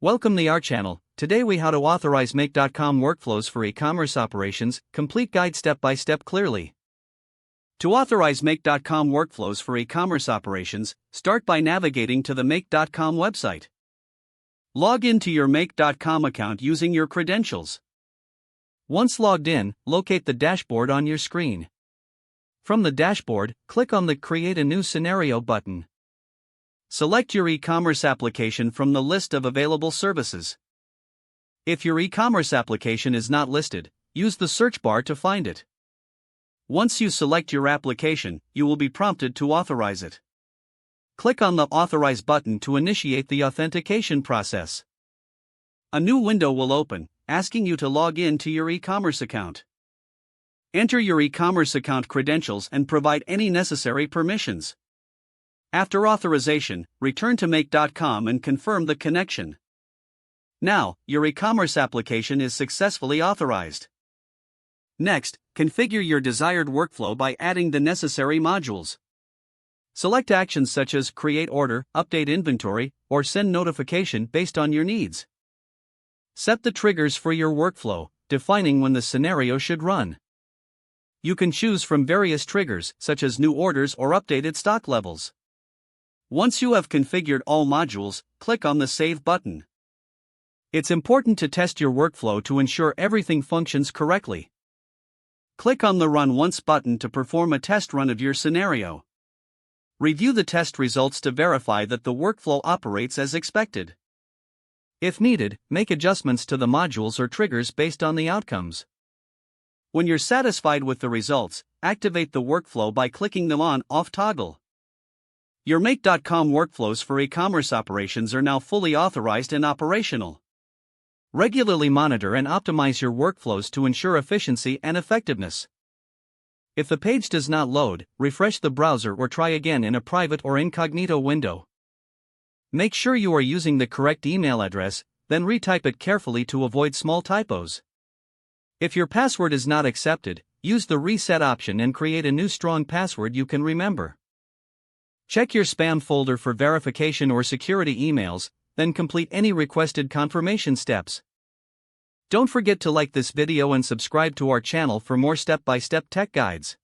Welcome to our channel. Today we how to authorize make.com workflows for e-commerce operations, complete guide step by step clearly. To authorize make.com workflows for e-commerce operations, start by navigating to the make.com website. Log into your make.com account using your credentials. Once logged in, locate the dashboard on your screen. From the dashboard, click on the Create a New Scenario button. Select your e-commerce application from the list of available services. If your e-commerce application is not listed, use the search bar to find it. Once you select your application, you will be prompted to authorize it. Click on the Authorize button to initiate the authentication process. A new window will open, asking you to log in to your e-commerce account. Enter your e-commerce account credentials and provide any necessary permissions. After authorization, return to make.com and confirm the connection. Now, your e-commerce application is successfully authorized. Next, configure your desired workflow by adding the necessary modules. Select actions such as create order, update inventory, or send notification based on your needs. Set the triggers for your workflow, defining when the scenario should run. You can choose from various triggers, such as new orders or updated stock levels. Once you have configured all modules, click on the Save button. It's important to test your workflow to ensure everything functions correctly. Click on the Run Once button to perform a test run of your scenario. Review the test results to verify that the workflow operates as expected. If needed, make adjustments to the modules or triggers based on the outcomes. When you're satisfied with the results, activate the workflow by clicking the On/Off toggle. Your make.com workflows for e-commerce operations are now fully authorized and operational. Regularly monitor and optimize your workflows to ensure efficiency and effectiveness. If the page does not load, refresh the browser or try again in a private or incognito window. Make sure you are using the correct email address, then retype it carefully to avoid small typos. If your password is not accepted, use the reset option and create a new strong password you can remember. Check your spam folder for verification or security emails, then complete any requested confirmation steps. Don't forget to like this video and subscribe to our channel for more step-by-step tech guides.